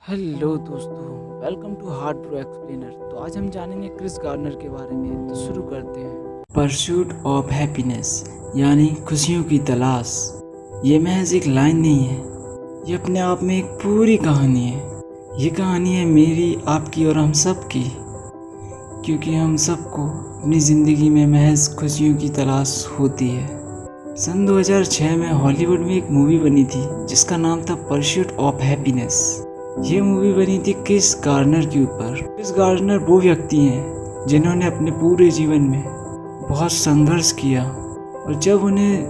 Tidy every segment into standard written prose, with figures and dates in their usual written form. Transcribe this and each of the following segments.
Hello दोस्तों, welcome to hard bro explainer. तो आज हम जानेंगे क्रिस गार्नर के बारे में। तो शुरू करते हैं। परस्यूट ऑफ हैप्पीनेस यानी खुशियों की तलाश, ये महज एक लाइन नहीं है, ये अपने आप में एक पूरी कहानी है। ये कहानी है मेरी, आपकी और हम सब की, क्योंकि हम सबको अपनी ज़िंदगी में महज खुशियों की तलाश होती है। सन 2006 में हॉलीवुड में एक मूवी बनी थी जिसका नाम था परस्यूट ऑफ हैप्पीनेस। ये मूवी बनी थी क्रिस गार्नर के ऊपर। क्रिस गार्नर वो व्यक्ति हैं जिन्होंने अपने पूरे जीवन में बहुत संघर्ष किया, और जब उन्हें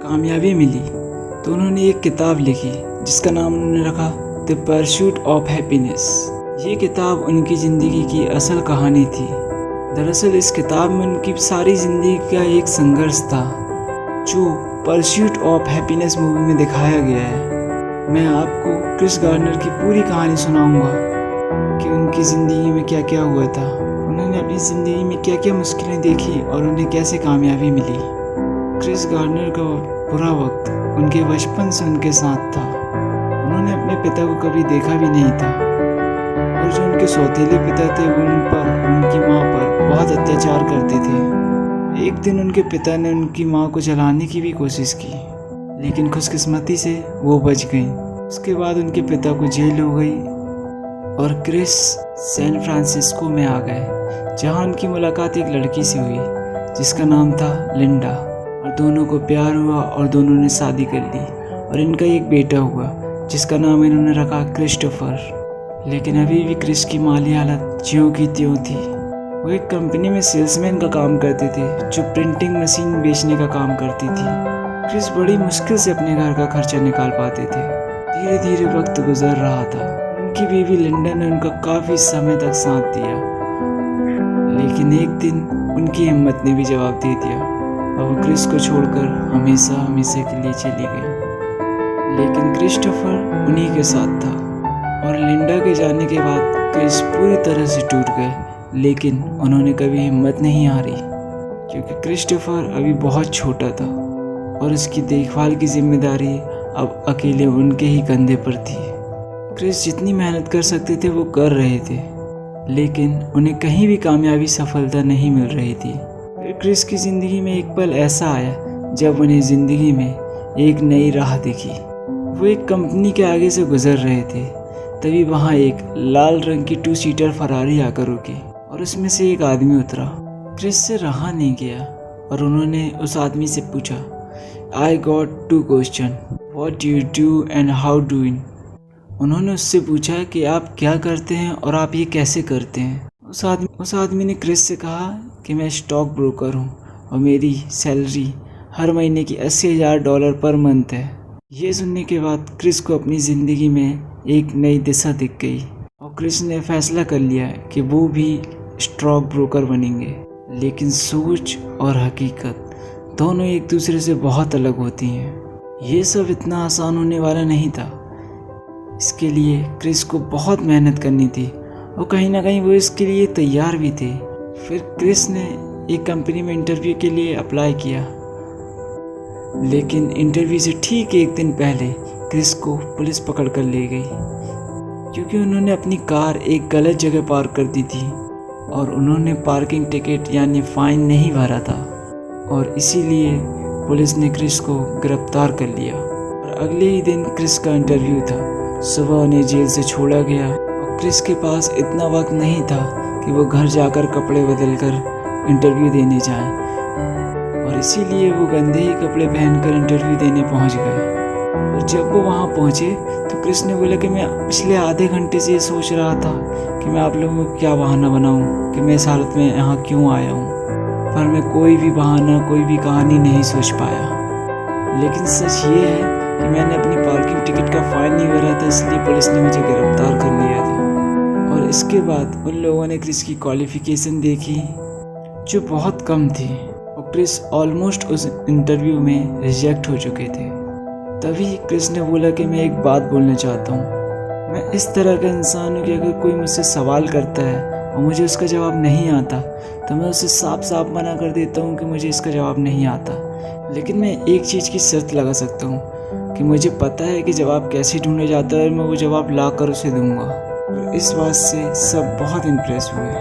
कामयाबी मिली तो उन्होंने एक किताब लिखी जिसका नाम उन्होंने रखा द परस्यूट ऑफ हैप्पीनेस। ये किताब उनकी ज़िंदगी की असल कहानी थी। दरअसल इस किताब में उनकी सारी ज़िंदगी का एक संघर्ष था जो परस्यूट ऑफ हैप्पीनेस मूवी में दिखाया गया है। मैं आपको क्रिस गार्नर की पूरी कहानी सुनाऊंगा कि उनकी ज़िंदगी में क्या क्या हुआ था, उन्होंने अपनी ज़िंदगी में क्या क्या मुश्किलें देखी और उन्हें कैसे कामयाबी मिली। क्रिस गार्नर का बुरा वक्त उनके बचपन से उनके साथ था। उन्होंने अपने पिता को कभी देखा भी नहीं था, और जो उनके सौतेले पिता थे वो उन पर, उनकी माँ पर बहुत अत्याचार करते थे। एक दिन उनके पिता ने उनकी माँ को जलाने की भी कोशिश की, लेकिन खुशकिस्मती से वो बच गई। उसके बाद उनके पिता को जेल हो गई और क्रिस सैन फ्रांसिस्को में आ गए, जहाँ उनकी मुलाकात एक लड़की से हुई जिसका नाम था लिंडा, और दोनों को प्यार हुआ और दोनों ने शादी कर ली, और इनका एक बेटा हुआ जिसका नाम इन्होंने रखा क्रिस्टोफर। लेकिन अभी भी क्रिस की माली हालत ज्यों की त्यों थी। वो एक कंपनी में सेल्समैन का काम करते थे जो प्रिंटिंग मशीन बेचने का काम करती थी। क्रिस बड़ी मुश्किल से अपने घर का खर्चा निकाल पाते थे। धीरे धीरे वक्त गुजर रहा था। उनकी बीवी लिंडा ने उनका काफ़ी समय तक साथ दिया, लेकिन एक दिन उनकी हिम्मत ने भी जवाब दे दिया और वो क्रिस को छोड़कर हमेशा हमेशा के लिए चली गई। लेकिन क्रिस्टोफर उन्हीं के साथ था, और लिंडा के जाने के बाद क्रिस पूरी तरह से टूट गए। लेकिन उन्होंने कभी हिम्मत नहीं हारी, क्योंकि क्रिस्टोफर अभी बहुत छोटा था और उसकी देखभाल की जिम्मेदारी अब अकेले उनके ही कंधे पर थी। क्रिस जितनी मेहनत कर सकते थे वो कर रहे थे, लेकिन उन्हें कहीं भी कामयाबी सफलता नहीं मिल रही थी। फिर क्रिस की ज़िंदगी में एक पल ऐसा आया जब उन्हें ज़िंदगी में एक नई राह दिखी। वो एक कंपनी के आगे से गुजर रहे थे, तभी वहाँ एक लाल रंग की 2 सीटर फरारी आकर रुकी, और उसमें से एक आदमी उतरा। क्रिस से रहा नहीं गया और उन्होंने उस आदमी से पूछा, I got 2 question. What do you do and how doing? उन्होंने उससे पूछा कि आप क्या करते हैं और आप ये कैसे करते हैं। उस आदमी ने क्रिस से कहा कि मैं स्टॉक ब्रोकर हूँ और मेरी सैलरी हर महीने की $80,000 पर मंथ है। ये सुनने के बाद क्रिस को अपनी ज़िंदगी में एक नई दिशा दिख गई, और क्रिस ने फैसला कर लिया कि वो भी स्टॉक ब्रोकर बनेंगे। लेकिन सोच और हकीकत दोनों एक दूसरे से बहुत अलग होती हैं। ये सब इतना आसान होने वाला नहीं था। इसके लिए क्रिस को बहुत मेहनत करनी थी, और कहीं ना कहीं वो इसके लिए तैयार भी थे। फिर क्रिस ने एक कंपनी में इंटरव्यू के लिए अप्लाई किया, लेकिन इंटरव्यू से ठीक एक दिन पहले क्रिस को पुलिस पकड़ कर ले गई, क्योंकि उन्होंने अपनी कार एक गलत जगह पार्क कर दी थी और उन्होंने पार्किंग टिकट यानी फ़ाइन नहीं भरा था, और इसीलिए पुलिस ने क्रिस को गिरफ्तार कर लिया। और अगले ही दिन क्रिस का इंटरव्यू था। सुबह उन्हें जेल से छोड़ा गया, और क्रिस के पास इतना वक्त नहीं था कि वो घर जाकर कपड़े बदलकर इंटरव्यू देने जाएं, और इसीलिए वो गंदे ही कपड़े पहनकर इंटरव्यू देने पहुंच गए। और जब वो वहां पहुंचे तो क्रिस ने बोला कि मैं पिछले आधे घंटे से ये सोच रहा था कि मैं आप लोगों को क्या बहाना बनाऊं कि मैं इस हालत में यहाँ क्यों आया हूँ, पर मैं कोई भी बहाना, कोई भी कहानी नहीं सोच पाया। लेकिन सच ये है कि मैंने अपनी पार्किंग टिकट का फ़ाइन नहीं भरा था, इसलिए पुलिस ने मुझे गिरफ्तार कर लिया था। और इसके बाद उन लोगों ने क्रिस की क्वालिफ़िकेशन देखी जो बहुत कम थी, और क्रिस ऑलमोस्ट उस इंटरव्यू में रिजेक्ट हो चुके थे। तभी क्रिस ने बोला कि मैं एक बात बोलना चाहता हूँ। मैं इस तरह का इंसान हूँ कि अगर कोई मुझसे सवाल करता है और मुझे उसका जवाब नहीं आता तो मैं उसे साफ साफ मना कर देता हूँ कि मुझे इसका जवाब नहीं आता। लेकिन मैं एक चीज़ की शर्त लगा सकता हूँ, कि मुझे पता है कि जवाब कैसे ढूंढा जाता है और मैं वो जवाब ला कर उसे दूंगा। और इस बात से सब बहुत इम्प्रेस हुए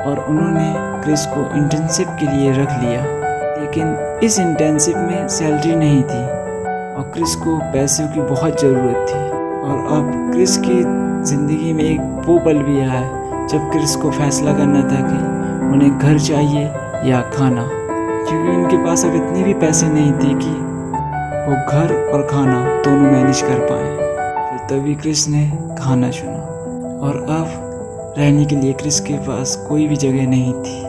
और उन्होंने क्रिस को इंटर्नशिप के लिए रख लिया। लेकिन इस इंटर्नशिप में सैलरी नहीं थी और क्रिस को पैसों की बहुत ज़रूरत थी। और अब क्रिस की ज़िंदगी में एक वो पल भी आया जब क्रिस को फैसला करना था कि उन्हें घर चाहिए या खाना, क्योंकि उनके पास अब इतने भी पैसे नहीं थे कि वो घर और खाना दोनों मैनेज कर पाए। फिर तभी क्रिस ने खाना चुना और अब रहने के लिए क्रिस के पास कोई भी जगह नहीं थी,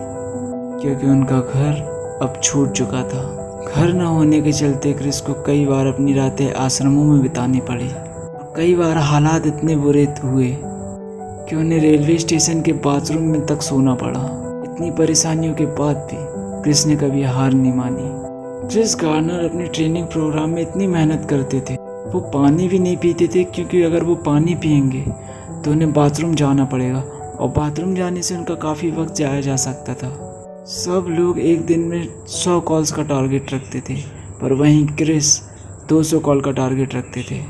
क्योंकि उनका घर अब छूट चुका था। घर न होने के चलते क्रिस को कई बार अपनी रातें आश्रमों में बितानी पड़ी। कई बार हालात इतने बुरे हुए कि उन्हें रेलवे स्टेशन के बाथरूम में तक सोना पड़ा। इतनी परेशानियों के बाद भी क्रिस ने कभी हार नहीं मानी। क्रिस गार्नर अपने ट्रेनिंग प्रोग्राम में इतनी मेहनत करते थे, वो पानी भी नहीं पीते थे, क्योंकि अगर वो पानी पिएंगे तो उन्हें बाथरूम जाना पड़ेगा और बाथरूम जाने से उनका काफ़ी वक्त जाया जा सकता था। सब लोग एक दिन में 100 कॉल्स का टारगेट रखते थे, पर वहीं क्रिस 200 कॉल का टारगेट रखते थे।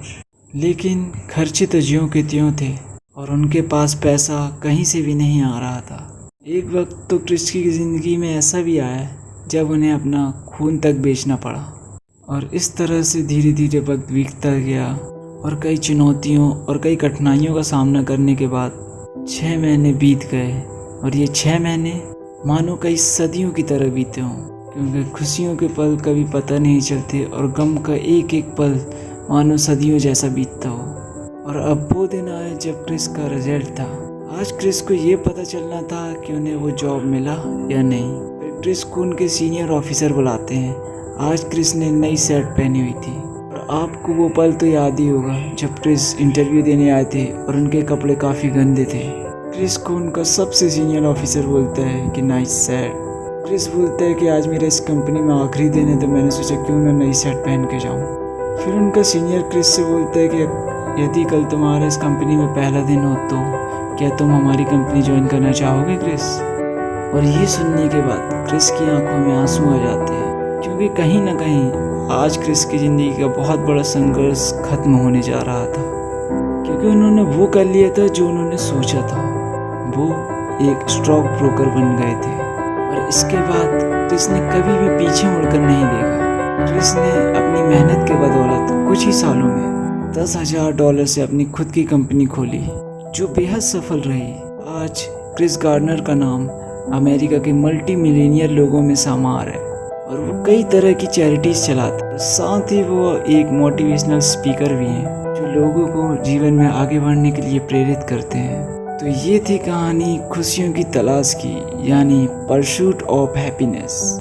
लेकिन खर्चे तो ज्यों के त्यों थे और उनके पास पैसा कहीं से भी नहीं आ रहा था। एक वक्त तो क्रिस की ज़िंदगी में ऐसा भी आया जब उन्हें अपना खून तक बेचना पड़ा। और इस तरह से धीरे धीरे वक्त बीतता गया और कई चुनौतियों और कई कठिनाइयों का सामना करने के बाद 6 महीने बीत गए। और ये 6 महीने मानो कई सदियों की तरह बीते हों, क्योंकि खुशियों के पल कभी पता नहीं चलते और गम का एक एक पल मानो सदियों जैसा बीतता हो। और अब वो दिन आया जब क्रिस का रिजल्ट था। आज क्रिस को ये पता चलना था कि उन्हें वो जॉब मिला या नहीं। फिर क्रिस को उनके सीनियर ऑफिसर बुलाते हैं। आज क्रिस ने नई शर्ट पहनी हुई थी और आपको वो पल तो याद ही होगा जब क्रिस इंटरव्यू देने आए थे और उनके कपड़े काफ़ी गंदे थे। क्रिस को उनका सबसे सीनियर ऑफिसर बोलता है कि नाइस शर्ट। क्रिस बोलता है कि आज मेरा इस कंपनी में आखिरी दिन है, तो मैंने सोचा क्यों ना नई शर्ट पहन के जाऊँ। फिर उनका सीनियर क्रिस से बोलता है कि यदि कल तुम्हारा इस कंपनी में पहला दिन हो तो क्या तुम हमारी कंपनी ज्वाइन करना चाहोगे क्रिस। और ये सुनने के बाद क्रिस की आंखों में आंसू आ जाते हैं, क्योंकि कहीं ना कहीं आज क्रिस की ज़िंदगी का बहुत बड़ा संघर्ष खत्म होने जा रहा था, क्योंकि उन्होंने वो कर लिया था जो उन्होंने सोचा था। वो एक स्टॉक ब्रोकर बन गए थे और इसके बाद क्रिस ने कभी भी पीछे मुड़कर नहीं देखा। क्रिस ने अपनी मेहनत के बदौलत कुछ ही सालों में $10,000 से अपनी खुद की कंपनी खोली, जो बेहद सफल रही। आज क्रिस गार्नर का नाम अमेरिका के मल्टी मिलियनियर लोगों में शामार है और वो कई तरह की चैरिटीज़ चलाते हैं। साथ ही वो एक मोटिवेशनल स्पीकर भी हैं, जो लोगों को जीवन में आगे बढ़ने के लिए प्रेरित करते हैं। तो ये थी कहानी खुशियों की तलाश की, यानी परसूट ऑफ हैप्पीनेस।